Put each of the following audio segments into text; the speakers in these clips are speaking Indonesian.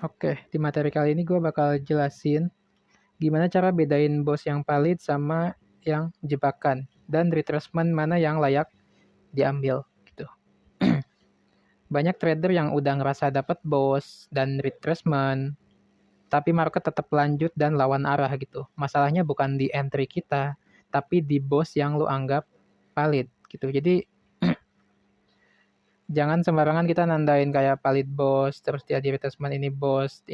Oke, di materi kali ini gue bakal jelasin gimana cara bedain BOS yang valid sama yang jebakan dan retracement mana yang layak diambil gitu. Banyak trader yang udah ngerasa dapat BOS dan retracement, tapi market tetap lanjut dan lawan arah gitu. Masalahnya bukan di entry kita, tapi di BOS yang lu anggap valid gitu. Jadi jangan sembarangan kita nandain kayak valid BOS, terus dia di retracement ini BOS,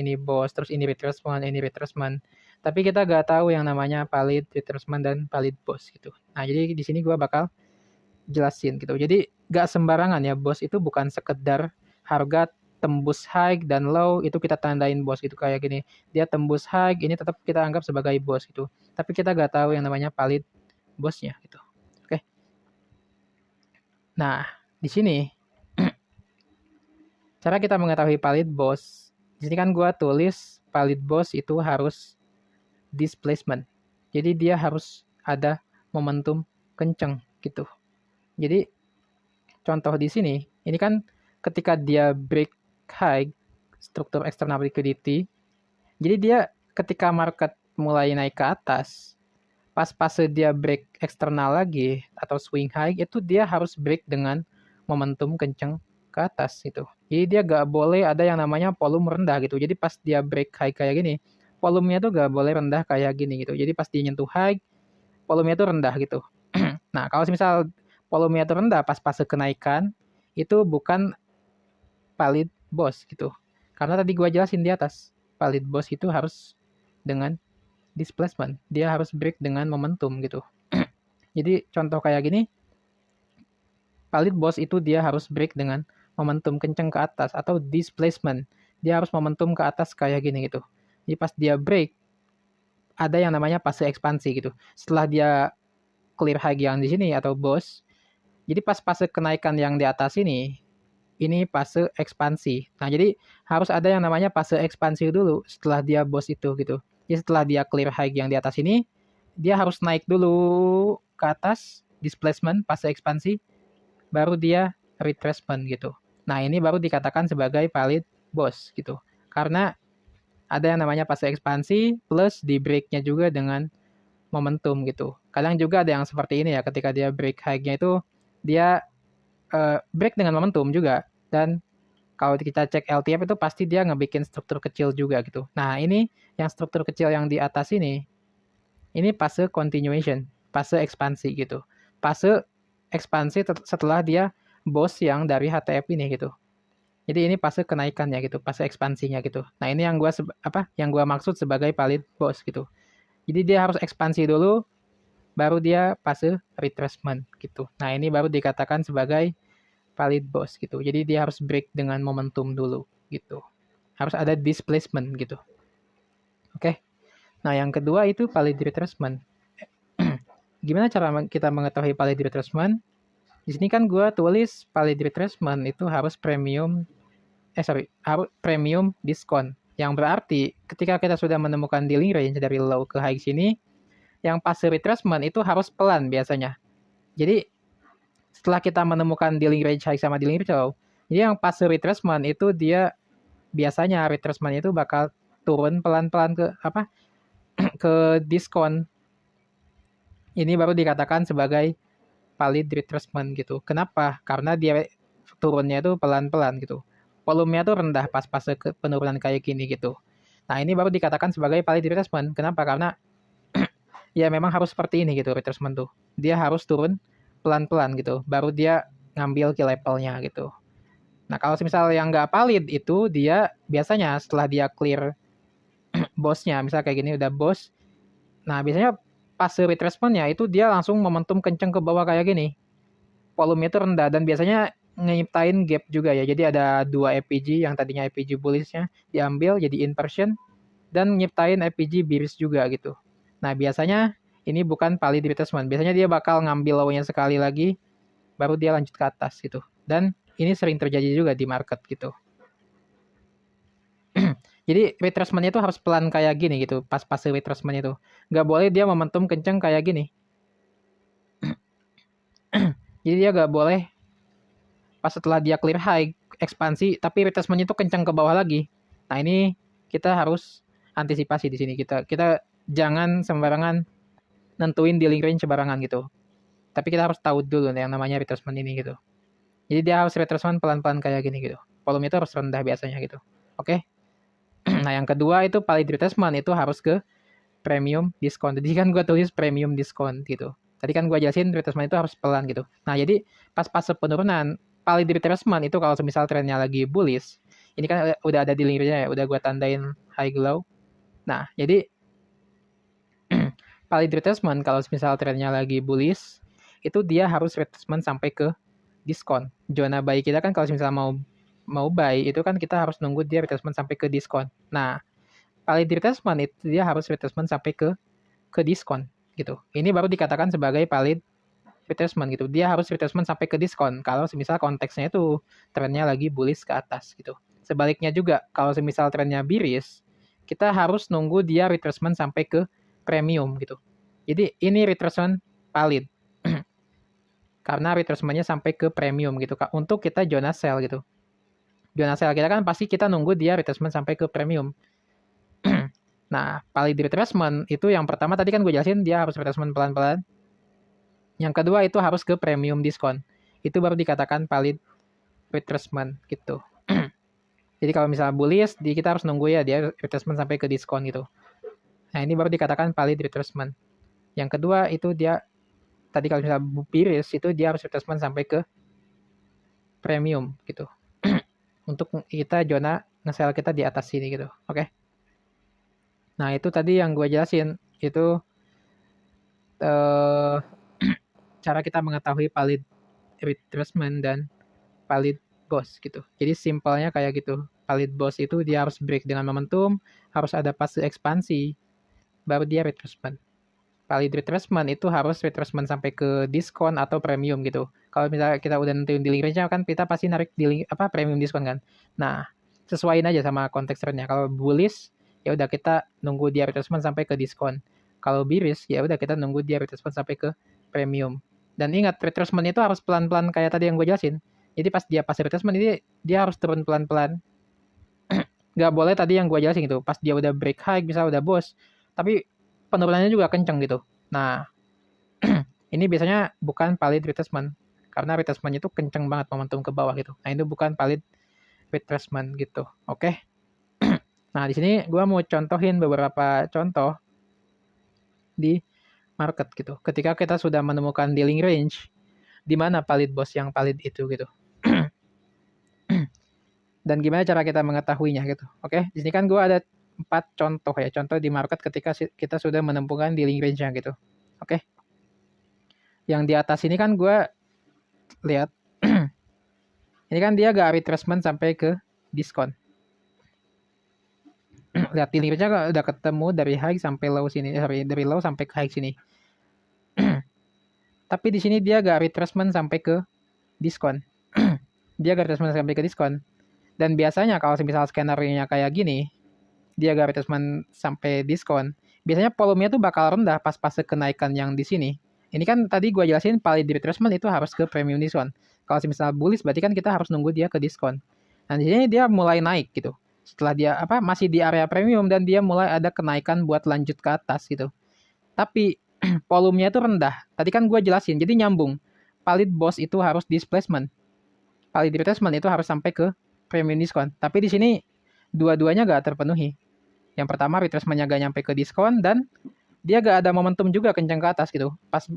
terus ini retracement. Tapi kita gak tahu yang namanya valid retracement dan valid BOS gitu. Nah, jadi di sini gue bakal jelasin gitu. Jadi gak sembarangan ya, BOS itu bukan sekedar harga tembus high dan low itu kita tandain BOS gitu kayak gini. Dia tembus high, ini tetap kita anggap sebagai BOS gitu. Tapi kita gak tahu yang namanya valid BOS-nya gitu. Oke. Nah, di sini cara kita mengetahui valid BOS. Di sini kan gue tulis valid BOS itu harus displacement. Jadi dia harus ada momentum kenceng gitu. Jadi contoh di sini, ini kan ketika dia break high, struktur external liquidity, jadi dia ketika market mulai naik ke atas, pas fase dia break eksternal lagi atau swing high, itu dia harus break dengan momentum kenceng ke atas gitu. Jadi dia gak boleh ada yang namanya volume rendah gitu. Jadi pas dia break high kayak gini, volumenya tuh gak boleh rendah kayak gini gitu. Jadi pas dia nyentuh high, volumenya tuh rendah gitu. Nah, kalau misal volumenya tuh rendah pas fase kenaikan, itu bukan valid BOS gitu. Karena tadi gua jelasin di atas, valid BOS itu harus dengan displacement. Dia harus break dengan momentum gitu. Jadi contoh kayak gini, valid BOS itu dia harus break dengan momentum kenceng ke atas atau displacement. Dia harus momentum ke atas kayak gini gitu. Jadi pas dia break, ada yang namanya fase ekspansi gitu. Setelah dia clear high yang di sini atau BOS, jadi pas fase kenaikan yang di atas ini fase ekspansi. Nah, jadi harus ada yang namanya fase ekspansi dulu setelah dia BOS itu gitu. Jadi setelah dia clear high yang di atas ini, dia harus naik dulu ke atas, displacement, fase ekspansi, baru dia retracement gitu. Nah, ini baru dikatakan sebagai valid BOS gitu. Karena ada yang namanya fase ekspansi plus di break-nya juga dengan momentum gitu. Kadang juga ada yang seperti ini ya, ketika dia break high-nya itu dia break dengan momentum juga. Dan kalau kita cek LTF itu pasti dia ngebikin struktur kecil juga gitu. Nah, ini yang struktur kecil yang di atas ini fase continuation, fase ekspansi gitu. Fase ekspansi setelah dia BOS yang dari HTF ini gitu. Jadi ini fase kenaikannya gitu, fase ekspansinya gitu. Nah, ini yang gua maksud sebagai valid BOS gitu. Jadi dia harus ekspansi dulu baru dia fase retracement gitu. Nah, ini baru dikatakan sebagai valid BOS gitu. Jadi dia harus break dengan momentum dulu gitu. Harus ada displacement gitu. Oke. Nah, yang kedua itu valid retracement. Gimana cara kita mengetahui valid retracement? Di sini kan gue tulis valid retracement itu harus harus premium diskon. Yang berarti ketika kita sudah menemukan dealing range dari low ke high sini, yang fase retracement itu harus pelan biasanya. Jadi setelah kita menemukan dealing range high sama dealing range low, jadi yang fase retracement itu dia biasanya retracement itu bakal turun pelan-pelan ke diskon. Ini baru dikatakan sebagai valid retracement gitu. Kenapa? Karena dia turunnya itu pelan-pelan gitu. Volumenya tuh rendah pas fase penurunan kayak gini gitu. Nah, ini baru dikatakan sebagai valid retracement. Kenapa? Karena ya memang harus seperti ini gitu retracement tuh. Dia harus turun pelan-pelan gitu. Baru dia ngambil ke levelnya gitu. Nah, kalau misal yang nggak valid itu dia biasanya setelah dia clear bosnya, misal kayak gini udah bos. Nah, biasanya fase retracementnya itu dia langsung momentum kenceng ke bawah kayak gini. Volume itu rendah dan biasanya nyiptain gap juga ya. Jadi ada dua EPG yang tadinya EPG bullish-nya diambil jadi inversion dan nyiptain EPG bearish juga gitu. Nah, biasanya ini bukan valid retracement. Biasanya dia bakal ngambil low-nya sekali lagi baru dia lanjut ke atas gitu. Dan ini sering terjadi juga di market gitu. Jadi retracement itu harus pelan kayak gini gitu, pas fase retracement itu. Nggak boleh dia momentum kenceng kayak gini. Jadi dia nggak boleh pas setelah dia clear high, ekspansi, tapi retracement itu kenceng ke bawah lagi. Nah, ini kita harus antisipasi di sini. Kita jangan sembarangan nentuin dealing range sembarangan gitu. Tapi kita harus tahu dulu yang namanya retracement ini gitu. Jadi dia harus retracement pelan-pelan kayak gini gitu. Volume itu harus rendah biasanya gitu. Oke. Nah, yang kedua itu valid retracement itu harus ke premium diskon. Jadi kan gue tulis premium diskon gitu. Tadi kan gue jelasin retracement itu harus pelan gitu. Nah, jadi pas fase penurunan, valid retracement itu kalau misal trennya lagi bullish, ini kan udah ada dealing range-nya ya, udah gue tandain high low. Nah, jadi valid retracement kalau misal trennya lagi bullish, itu dia harus retracement sampai ke diskon. Zona buy kita kan kalau misalnya mau buy itu kan kita harus nunggu dia retracement sampai ke diskon. Nah, valid retracement itu dia harus retracement sampai ke diskon gitu. Ini baru dikatakan sebagai valid retracement gitu. Dia harus retracement sampai ke diskon kalau semisal konteksnya itu trennya lagi bullish ke atas gitu. Sebaliknya juga kalau semisal trennya bearish, kita harus nunggu dia retracement sampai ke premium gitu. Jadi ini retracement valid. Karena retracementnya sampai ke premium gitu Kak. Untuk kita zona sell gitu. Zona sell kita kan pasti kita nunggu dia retracement sampai ke premium. Nah, valid retracement itu yang pertama tadi kan gue jelasin dia harus retracement pelan-pelan. Yang kedua itu harus ke premium diskon. Itu baru dikatakan valid retracement gitu. Jadi kalau misalnya bullish, kita harus nunggu ya dia retracement sampai ke diskon gitu. Nah, ini baru dikatakan valid retracement. Yang kedua itu dia tadi kalau misalnya bearish itu dia harus retracement sampai ke premium gitu. Untuk kita zona nge-sell kita di atas sini gitu. Oke. Nah, itu tadi yang gue jelasin. Itu cara kita mengetahui valid retracement dan valid boss gitu. Jadi simpelnya kayak gitu. Valid boss itu dia harus break dengan momentum, harus ada fase ekspansi, baru dia retracement. Valid retracement itu harus retracement sampai ke diskon atau premium gitu. Kalau misalnya kita udah nentuin dealing range kan kita pasti narik dealing premium diskon kan. Nah, sesuaiin aja sama konteks trendnya. Kalau bullish ya udah kita nunggu dia retracement sampai ke diskon. Kalau bearish ya udah kita nunggu dia retracement sampai ke premium. Dan ingat retracement itu harus pelan-pelan kayak tadi yang gue jelasin. Jadi pas retracement ini dia harus turun pelan-pelan. Nggak boleh tadi yang gue jelasin gitu. Pas dia udah break high bisa udah boss. Tapi penurunannya juga kenceng gitu. Nah, ini biasanya bukan valid retracement. Karena retracement itu kenceng banget momentum ke bawah gitu. Nah, itu bukan valid retracement gitu. Oke. Nah, di sini gue mau contohin beberapa contoh di market gitu. Ketika kita sudah menemukan dealing range, di mana valid boss yang valid itu gitu. Dan gimana cara kita mengetahuinya gitu. Oke, di sini kan gue ada 4 contoh ya. Contoh di market ketika kita sudah menemukan dealing range-nya gitu. Oke. Yang di atas ini kan gue lihat. Ini kan dia gak retracement sampai ke diskon. Lihat dealing range-nya udah ketemu dari high sampai low sini. Dari low sampai ke high sini. Tapi di sini dia gak retracement sampai ke diskon. Dia gak retracement sampai ke diskon. Dan biasanya kalau misal skenario-nya kayak gini, dia gak retracement sampai diskon, biasanya volumenya tuh bakal rendah pas fase kenaikan yang di sini. Ini kan tadi gue jelasin valid retracement itu harus ke premium diskon. Kalau misal bullish berarti kan kita harus nunggu dia ke diskon. Nah di sini dia mulai naik gitu. Setelah dia masih di area premium dan dia mulai ada kenaikan buat lanjut ke atas gitu. Tapi volumenya itu rendah. Tadi kan gue jelasin, jadi nyambung. Valid boss itu harus displacement. Valid retracement itu harus sampai ke premium diskon. Tapi di sini dua-duanya gak terpenuhi. Yang pertama retracement-nya gak nyampe ke diskon dan dia gak ada momentum juga kencang ke atas gitu. Pas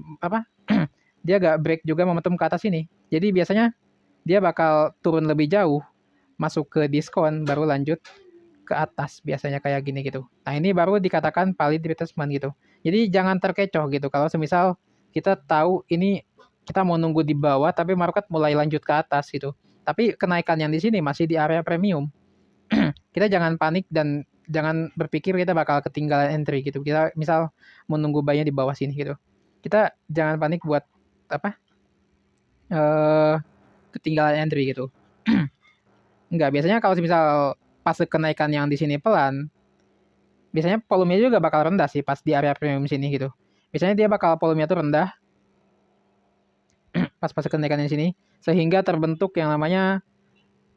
dia gak break juga momentum ke atas ini. Jadi biasanya dia bakal turun lebih jauh, masuk ke diskon baru lanjut ke atas biasanya kayak gini gitu. Nah, ini baru dikatakan valid retracement gitu. Jadi jangan terkecoh gitu kalau semisal kita tahu ini kita mau nunggu di bawah tapi market mulai lanjut ke atas gitu. Tapi kenaikan yang di sini masih di area premium. Kita jangan panik dan jangan berpikir kita bakal ketinggalan entry gitu. Kita misal menunggu buy-nya di bawah sini gitu. Kita jangan panik buat ketinggalan entry gitu. Enggak, biasanya kalau misal pas kenaikan yang di sini pelan, biasanya volumenya juga bakal rendah sih pas di area premium sini gitu. Biasanya dia bakal volumenya tuh rendah pas kenaikan di sini sehingga terbentuk yang namanya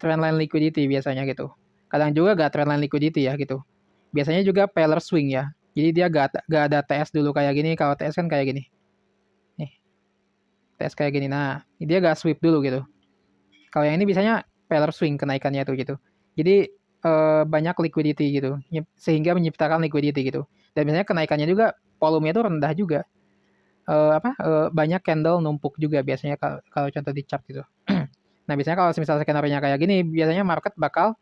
trendline liquidity biasanya gitu. Kadang juga gak trendline liquidity ya gitu. Biasanya juga Taylor swing ya. Jadi dia gak ada TS dulu kayak gini. Kalau TS kan kayak gini. Nih, TS kayak gini. Nah, dia gak sweep dulu gitu. Kalau yang ini biasanya Taylor swing kenaikannya tuh gitu. Jadi banyak liquidity gitu. Sehingga menciptakan liquidity gitu. Dan biasanya kenaikannya juga volumenya tuh rendah juga. Banyak candle numpuk juga biasanya kalau contoh di chart gitu. Nah, biasanya kalau misalnya skenario-nya kayak gini, biasanya market bakal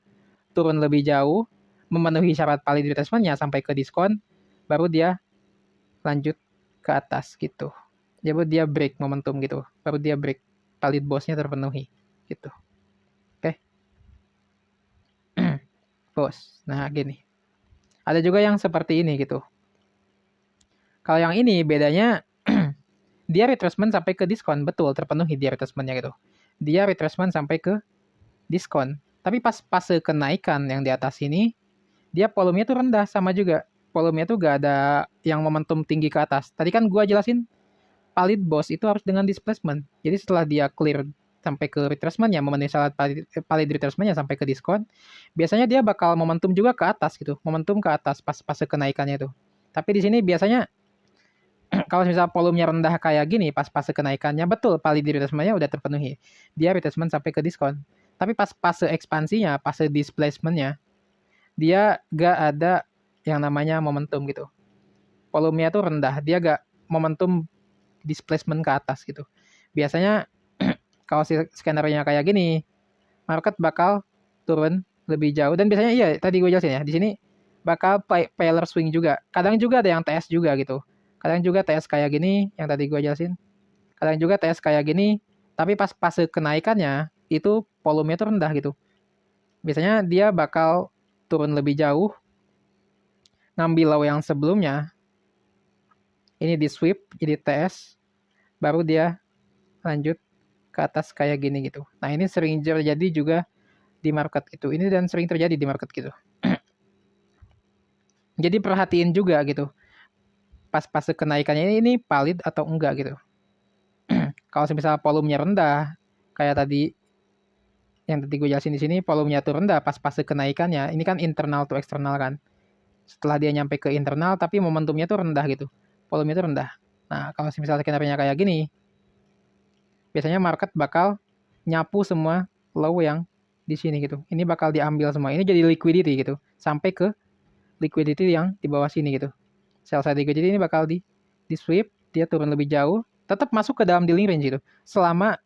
turun lebih jauh, memenuhi syarat valid retracement-nya sampai ke diskon, baru dia lanjut ke atas gitu. Jadi dia break momentum gitu, baru dia break valid bosnya terpenuhi gitu. Oke, bos. Nah gini, ada juga yang seperti ini gitu. Kalau yang ini bedanya dia retracement sampai ke diskon, betul terpenuhi dia retracement-nya gitu. Dia retracement sampai ke diskon. Tapi pas fase kenaikan yang di atas ini, dia volumenya tuh rendah sama juga. Volumenya tuh gak ada yang momentum tinggi ke atas. Tadi kan gua jelasin valid boss itu harus dengan displacement. Jadi setelah dia clear sampai ke retracement-nya, memenuhi syarat valid retracement-nya sampai ke diskon, biasanya dia bakal momentum juga ke atas gitu. Momentum ke atas pas fase kenaikannya itu. Tapi di sini biasanya kalau misalnya volumenya rendah kayak gini pas fase kenaikannya, betul valid retracement-nya udah terpenuhi. Dia retracement sampai ke diskon. Tapi pas fase ekspansinya, fase displacement-nya, dia gak ada yang namanya momentum gitu. Volumenya tuh rendah, dia gak momentum displacement ke atas gitu. Biasanya kalau skenario-nya kayak gini, market bakal turun lebih jauh. Dan biasanya iya, tadi gue jelasin ya, di sini bakal Taylor swing juga. Kadang juga ada yang TS juga gitu. Kadang juga TS kayak gini, yang tadi gue jelasin. Kadang juga TS kayak gini, tapi pas fase kenaikannya, itu volumenya tuh rendah gitu. Biasanya dia bakal turun lebih jauh, ngambil low yang sebelumnya, ini di sweep, jadi TS, baru dia lanjut ke atas kayak gini gitu. Nah ini sering terjadi juga di market gitu. Ini dan sering terjadi di market gitu. Jadi perhatiin juga gitu. Pas fase kenaikannya ini valid atau enggak gitu. Kalau misalnya volumenya rendah, kayak tadi yang tadi gue jelasin di sini, volumenya tuh rendah pas fase kenaikannya. Ini kan internal to eksternal kan. Setelah dia nyampe ke internal, tapi momentumnya tuh rendah gitu. Volumenya tuh rendah. Nah, kalau misalnya skenario-nya kayak gini, biasanya market bakal nyapu semua low yang di sini gitu. Ini bakal diambil semua. Ini jadi liquidity gitu. Sampai ke liquidity yang di bawah sini gitu. Sell side liquidity ini bakal di sweep, dia turun lebih jauh, tetap masuk ke dalam dealing range gitu. Selama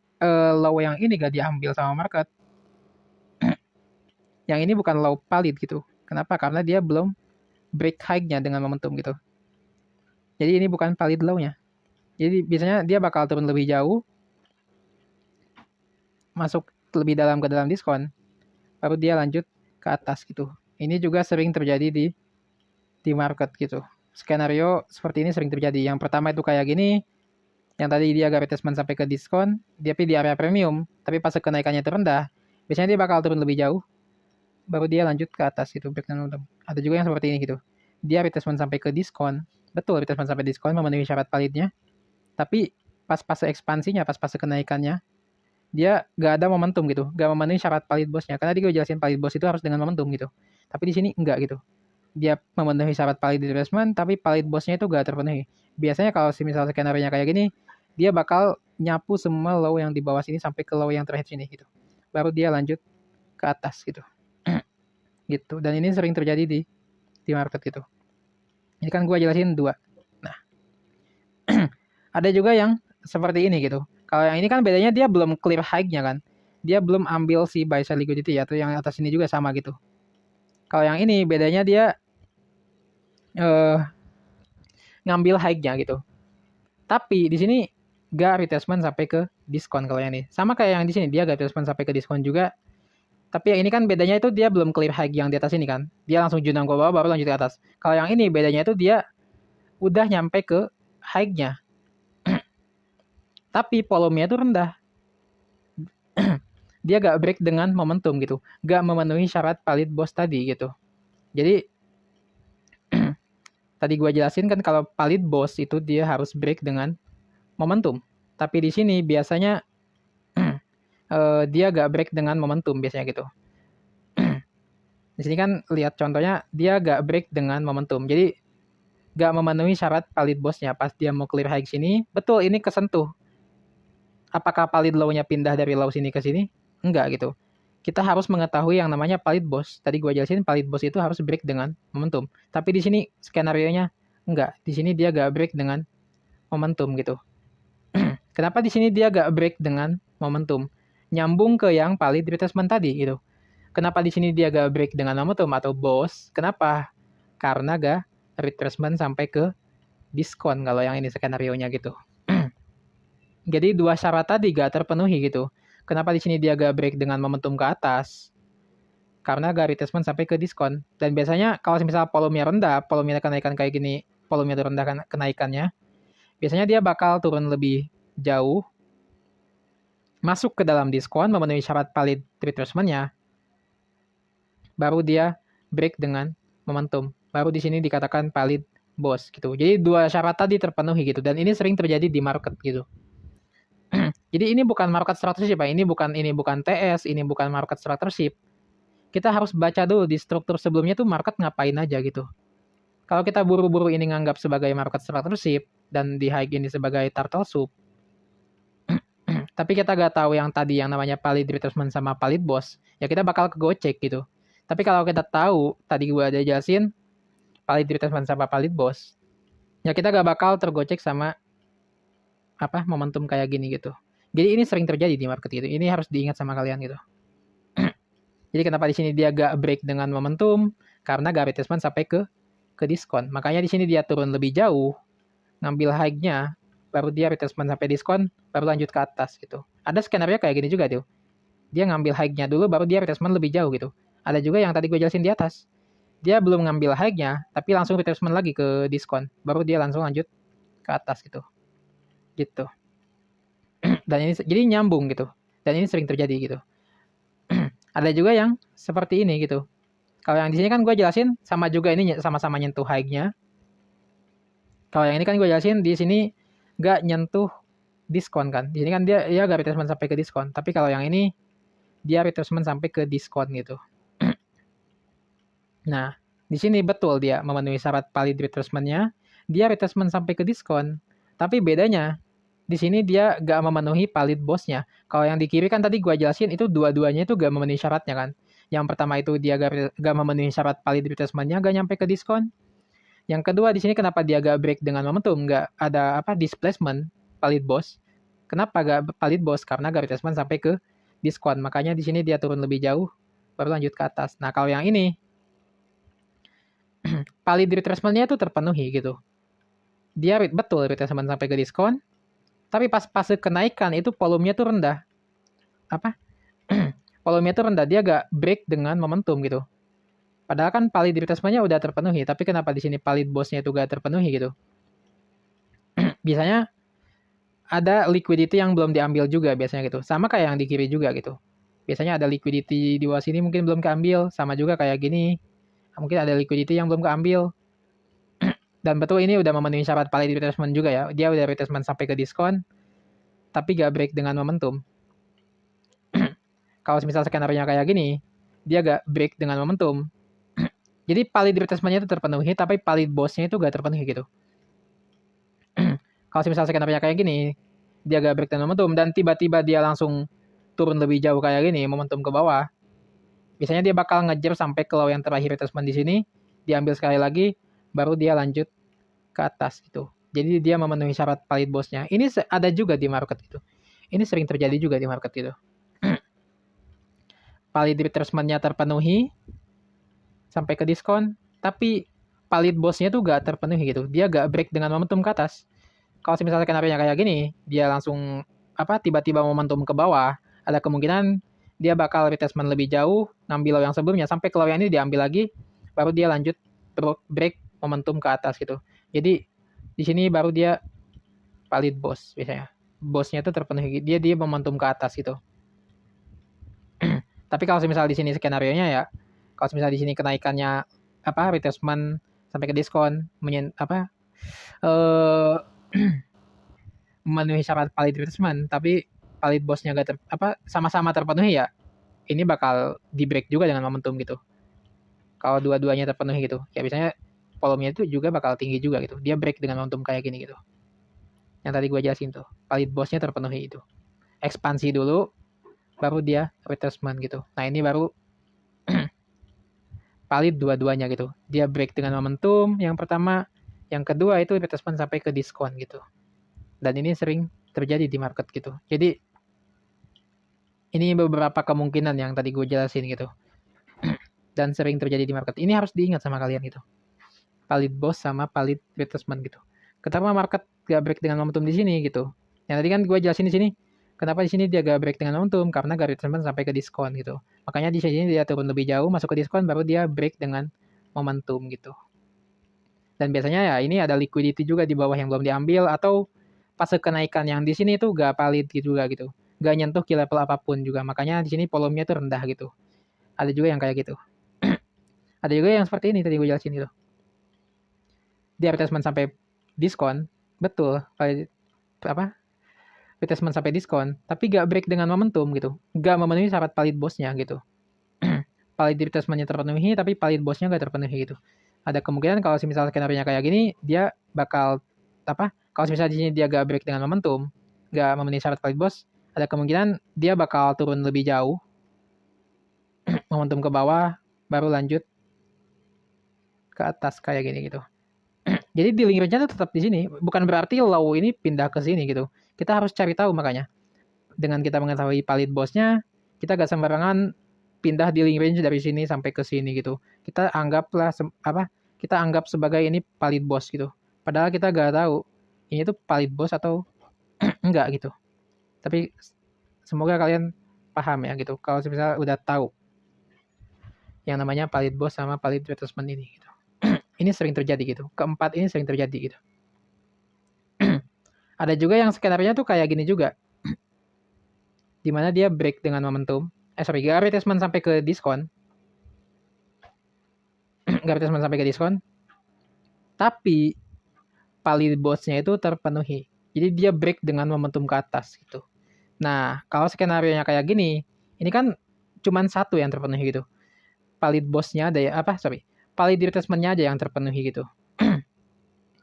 low yang ini gak diambil sama market. Yang ini bukan low valid gitu. Kenapa? Karena dia belum break high-nya dengan momentum gitu. Jadi ini bukan valid low-nya. Jadi biasanya dia bakal turun lebih jauh, masuk lebih dalam ke dalam diskon, baru dia lanjut ke atas gitu. Ini juga sering terjadi di market gitu. Skenario seperti ini sering terjadi. Yang pertama itu kayak gini, yang tadi dia agak retracement sampai ke diskon, tapi di area premium, tapi pas kenaikannya terendah, biasanya dia bakal turun lebih jauh, baru dia lanjut ke atas gitu. Ada juga yang seperti ini gitu. Dia retracement sampai ke diskon, betul retracement sampai diskon memenuhi syarat validnya, tapi pas fase ekspansinya, pas fase kenaikannya, dia gak ada momentum gitu, gak memenuhi syarat valid bosnya. Karena tadi gue jelasin valid boss itu harus dengan momentum gitu. Tapi di sini enggak gitu. Dia memenuhi syarat valid retracement, tapi valid bosnya itu gak terpenuhi. Biasanya kalau misalnya skenario-nya kayak gini, dia bakal nyapu semua low yang di bawah sini sampai ke low yang terakhir sini gitu. Baru dia lanjut ke atas gitu. Gitu. Dan ini sering terjadi di market gitu. Ini kan gue jelasin dua. Nah, ada juga yang seperti ini gitu. Kalau yang ini kan bedanya dia belum clear high-nya kan. Dia belum ambil si buy side liquidity ya, atau yang atas ini juga sama gitu. Kalau yang ini bedanya dia ngambil high-nya gitu. Tapi di sini gak retracement sampai ke diskon kalau yang ini. Sama kayak yang di sini, dia gak retracement sampai ke diskon juga. Tapi yang ini kan bedanya itu dia belum clear high yang di atas ini kan. Dia langsung junam ke bawah baru lanjut ke atas. Kalau yang ini bedanya itu dia udah nyampe ke high-nya. Tapi volumenya itu rendah. Dia gak break dengan momentum gitu. Gak memenuhi syarat valid boss tadi gitu. Jadi tadi gue jelasin kan kalau valid boss itu dia harus break dengan momentum. Tapi di sini biasanya dia gak break dengan momentum biasanya gitu. Di sini kan lihat contohnya dia gak break dengan momentum. Jadi gak memenuhi syarat valid boss-nya. Pas dia mau clear high sini, betul ini kesentuh. Apakah valid low-nya pindah dari low sini ke sini? Enggak gitu. Kita harus mengetahui yang namanya valid boss. Tadi gue jelasin valid boss itu harus break dengan momentum. Tapi di sini skenario-nya enggak. Di sini dia gak break dengan momentum gitu. Kenapa di sini dia gak break dengan momentum? Nyambung ke yang valid retracement tadi gitu. Kenapa di sini dia gak break dengan momentum atau boss? Kenapa? Karena gak retracement sampai ke diskon kalau yang ini skenario-nya gitu. Jadi dua syarat tadi gak terpenuhi gitu. Kenapa di sini dia gak break dengan momentum ke atas? Karena gak retracement sampai ke diskon. Dan biasanya kalau misalnya volumenya rendah, volumenya kenaikan kayak gini, volumenya rendah kenaikannya, biasanya dia bakal turun lebih jauh, masuk ke dalam diskon, memenuhi syarat valid retracement-nya, baru dia break dengan momentum. Baru di sini dikatakan valid boss gitu. Jadi dua syarat tadi terpenuhi gitu. Dan ini sering terjadi di market gitu. Jadi ini bukan market structureship, Pak. Ini bukan TS, ini bukan market structureship. Kita harus baca dulu di struktur sebelumnya tuh market ngapain aja gitu. Kalau kita buru-buru ini nganggap sebagai market structureship dan di high ini sebagai turtle soup, tapi kita gak tahu yang tadi yang namanya valid retracement sama valid boss, ya kita bakal kegocek gitu. Tapi kalau kita tahu, tadi gue ada jelasin, valid retracement sama valid boss, ya kita gak bakal tergocek sama momentum kayak gini gitu. Jadi ini sering terjadi di market gitu. Ini harus diingat sama kalian gitu. Jadi kenapa di sini dia gak break dengan momentum? Karena gak retracement sampai ke diskon. Makanya di sini dia turun lebih jauh, ngambil high-nya, baru dia retracement sampai diskon, baru lanjut ke atas gitu. Ada skenario kayak gini juga tuh. Dia ngambil high-nya dulu, baru dia retracement lebih jauh gitu. Ada juga yang tadi gue jelasin di atas. Dia belum ngambil high-nya, tapi langsung retracement lagi ke diskon. Baru dia langsung lanjut ke atas gitu. Gitu. Dan ini jadi nyambung gitu. Dan ini sering terjadi gitu. Ada juga yang seperti ini gitu. Kalau yang di sini kan gue jelasin sama juga ini sama-sama nyentuh high-nya. Kalau yang ini kan gue jelasin di sini gak nyentuh diskon kan. Di sini kan dia gak retracement sampai ke diskon. Tapi kalau yang ini dia retracement sampai ke diskon gitu. Nah, di sini betul dia memenuhi syarat valid retracement-nya. Dia retracement sampai ke diskon. Tapi bedanya di sini dia gak memenuhi valid boss-nya. Kalau yang di kiri kan tadi gue jelasin itu dua-duanya itu gak memenuhi syaratnya kan. Yang pertama itu dia gak memenuhi syarat valid retracement-nya, gak nyampe ke diskon. Yang kedua di sini kenapa dia gak break dengan momentum, gak ada displacement valid boss. Kenapa gak valid boss? Karena gak retracement sampai ke diskon. Makanya di sini dia turun lebih jauh, baru lanjut ke atas. Nah kalau yang ini valid retracement-nya itu terpenuhi gitu. Dia betul retracement sampai ke diskon, tapi pas fase kenaikan itu volumenya tuh rendah. Volumenya tuh rendah, dia gak break dengan momentum gitu. Padahal kan valid retracement-nya udah terpenuhi, tapi kenapa di sini valid boss-nya itu gak terpenuhi gitu? Biasanya ada liquidity yang belum diambil juga biasanya gitu. Sama kayak yang di kiri juga gitu. Biasanya ada liquidity di bawah sini mungkin belum keambil, sama juga kayak gini. Mungkin ada liquidity yang belum keambil. Dan betul ini udah memenuhi syarat valid retracement juga ya. Dia udah retracement sampai ke diskon, tapi gak break dengan momentum. Kalau misal skenario-nya kayak gini, dia gak break dengan momentum. Jadi valid retracement-nya itu terpenuhi, tapi valid boss-nya itu gak terpenuhi gitu. Kalau misal skenario-nya kayak gini, dia gak break dengan momentum, dan tiba-tiba dia langsung turun lebih jauh kayak gini, momentum ke bawah, biasanya dia bakal ngejar sampai ke low yang terakhir retracement di sini, diambil sekali lagi, baru dia lanjut ke atas gitu. Jadi dia memenuhi syarat valid boss-nya. Ini ada juga di market itu. Ini sering terjadi juga di market itu. Valid retracement-nya terpenuhi sampai ke diskon, tapi valid boss-nya tuh gak terpenuhi gitu. Dia gak break dengan momentum ke atas. Kalau misalnya skenario kayak gini, dia langsung tiba-tiba momentum ke bawah, ada kemungkinan dia bakal retracement lebih jauh, ngambil low yang sebelumnya, sampai ke low yang ini diambil lagi, baru dia lanjut break momentum ke atas gitu. Jadi di sini baru dia valid boss biasanya. Bossnya itu terpenuhi, dia momentum ke atas gitu. Tapi kalau misalnya di sini skenario-nya ya, kalau misalnya di sini kenaikannya retracement sampai ke diskon, memenuhi syarat valid retracement, tapi valid boss-nya sama-sama terpenuhi ya, ini bakal di break juga dengan momentum gitu. Kalau dua-duanya terpenuhi gitu. Ya biasanya volumenya itu juga bakal tinggi juga gitu. Dia break dengan momentum kayak gini gitu. Yang tadi gue jelasin tuh. Valid boss-nya terpenuhi itu. Ekspansi dulu, baru dia retracement gitu. Nah ini baru valid dua-duanya gitu. Dia break dengan momentum yang pertama. Yang kedua itu retracement sampai ke diskon gitu. Dan ini sering terjadi di market gitu. Jadi ini beberapa kemungkinan yang tadi gue jelasin gitu. Dan sering terjadi di market. Ini harus diingat sama kalian gitu. Valid boss sama valid retracement gitu. Kenapa market gak break dengan momentum di sini gitu? Yang tadi kan gue jelasin di sini. Kenapa di sini dia gak break dengan momentum? Karena gak retracement sampai ke diskon gitu. Makanya di sini dia turun lebih jauh, masuk ke diskon, baru dia break dengan momentum gitu. Dan biasanya ya ini ada liquidity juga di bawah yang belum diambil, atau fase kenaikan yang di sini tuh gak valid juga gitu. Gak nyentuh ke level apapun juga. Makanya di sini volumenya tuh rendah gitu. Ada juga yang kayak gitu. Ada juga yang seperti ini tadi gue jelasin gitu. Dia retracement sampai diskon, betul, apa? Retracement sampai diskon, tapi gak break dengan momentum gitu. Gak memenuhi syarat valid boss-nya gitu. Valid retracement-nya terpenuhi, tapi valid boss-nya gak terpenuhi gitu. Ada kemungkinan kalau misalnya skenario-nya kayak gini, dia bakal kalau misalnya di sini dia gak break dengan momentum, gak memenuhi syarat valid boss, ada kemungkinan dia bakal turun lebih jauh, momentum ke bawah, baru lanjut ke atas kayak gini gitu. Jadi dealing range-nya tetap di sini. Bukan berarti low ini pindah ke sini gitu. Kita harus cari tahu makanya. Dengan kita mengetahui valid boss-nya, kita gak sembarangan pindah dealing range dari sini sampai ke sini gitu. Kita anggaplah kita anggap sebagai ini valid boss gitu. Padahal kita gak tahu ini tuh valid boss atau enggak gitu. Tapi semoga kalian paham ya gitu. Kalau misalnya udah tahu yang namanya valid boss sama valid retracement ini gitu. Ini sering terjadi gitu. Keempat ini sering terjadi gitu. Ada juga yang skenario tuh kayak gini juga. Dimana dia break dengan momentum. Gak retracement sampai ke diskon. Gak retracement sampai ke diskon. Tapi valid boss-nya itu terpenuhi. Jadi dia break dengan momentum ke atas gitu. Nah, kalau skenario-nya kayak gini, ini kan cuman satu yang terpenuhi gitu. Valid boss-nya ada ya, valid retracement-nya aja yang terpenuhi gitu.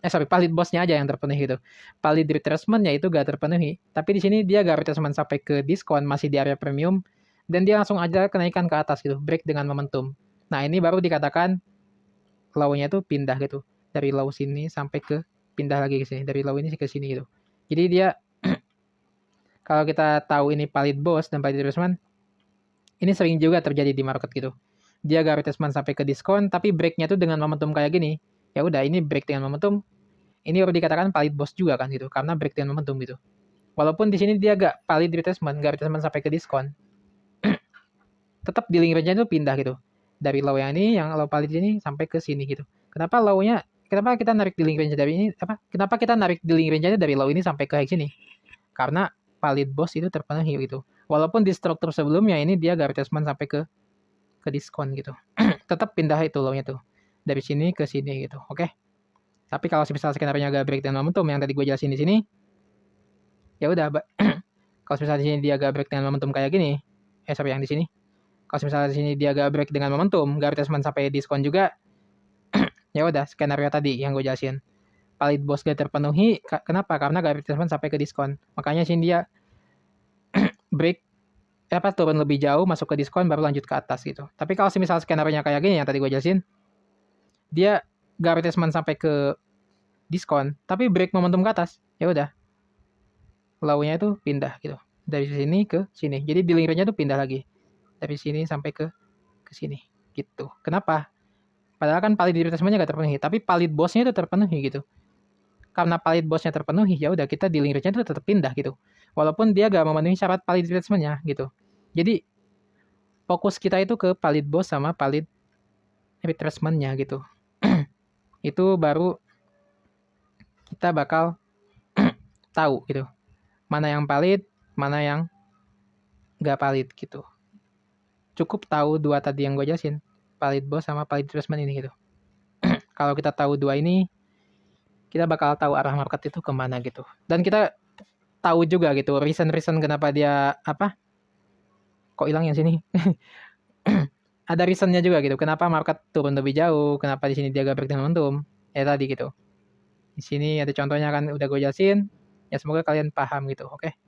Valid boss-nya aja yang terpenuhi gitu. Valid retracement-nya itu gak terpenuhi. Tapi di sini dia gak retracement sampai ke diskon, masih di area premium, dan dia langsung aja kenaikan ke atas gitu, break dengan momentum. Nah, ini baru dikatakan low-nya itu pindah gitu. Dari low sini sampai ke pindah lagi ke sini, dari low ini ke sini gitu. Jadi dia kalau kita tahu ini valid boss dan valid retracement, ini sering juga terjadi di market gitu. Dia gak retracement sampai ke diskon, tapi breaknya tuh dengan momentum kayak gini. Ya udah, ini break dengan momentum. Ini baru dikatakan valid boss juga kan gitu, karena break dengan momentum gitu. Walaupun di sini dia gak valid retracement, gak retracement sampai ke diskon, tetap dealing range-nya itu pindah gitu. Dari low yang ini, yang low valid ini sampai ke sini gitu. Kenapa kita narik dealing range dari ini? Kenapa kita narik dealing range-nya dari low ini sampai ke sini? Karena valid boss itu terpenuhi gitu. Walaupun di struktur sebelumnya ini dia gak retracement sampai ke diskon gitu. Tetap pindah itu low-nya tuh. Dari sini ke sini gitu. Oke. Tapi kalau misalnya skenario-nya agak break dengan momentum yang tadi gue jelasin di sini, ya udah, kalau misalnya di sini dia agak break dengan momentum kayak gini, yang di sini. Kalau misalnya di sini dia agak break dengan momentum, gak retracement sampai diskon juga, ya udah, skenario tadi yang gue jelasin. Valid boss gak terpenuhi, kenapa? Karena gak retracement sampai ke diskon. Makanya sini dia break turun lebih jauh, masuk ke diskon, baru lanjut ke atas gitu. Tapi kalau misalnya skenario-nya kayak gini yang tadi gue jelasin, dia gak retracement sampai ke diskon, tapi break momentum ke atas, ya udah, low-nya itu pindah gitu, dari sini ke sini. Jadi dealing range-nya tuh pindah lagi dari sini sampai ke sini gitu. Kenapa? Padahal kan valid retracement-nya gak terpenuhi, tapi valid boss-nya itu terpenuhi gitu. Karena valid boss-nya terpenuhi, ya udah kita dealing range-nya itu tetap pindah gitu. Walaupun dia gak memenuhi syarat valid retracement-nya gitu. Jadi fokus kita itu ke valid boss sama valid retracement-nya gitu. Itu baru kita bakal tahu gitu. Mana yang valid, mana yang gak valid gitu. Cukup tahu dua tadi yang gue jelasin, valid boss sama valid retracement ini gitu. Kalau kita tahu dua ini, kita bakal tahu arah market itu kemana gitu. Dan kita tahu juga gitu reason kenapa dia kok hilang yang sini. ada reasonnya juga gitu. Kenapa market turun lebih jauh? Kenapa di sini dia gak breakdown momentum? Ya tadi gitu. Di sini ada contohnya kan udah gue jelasin. Ya semoga kalian paham gitu. Oke.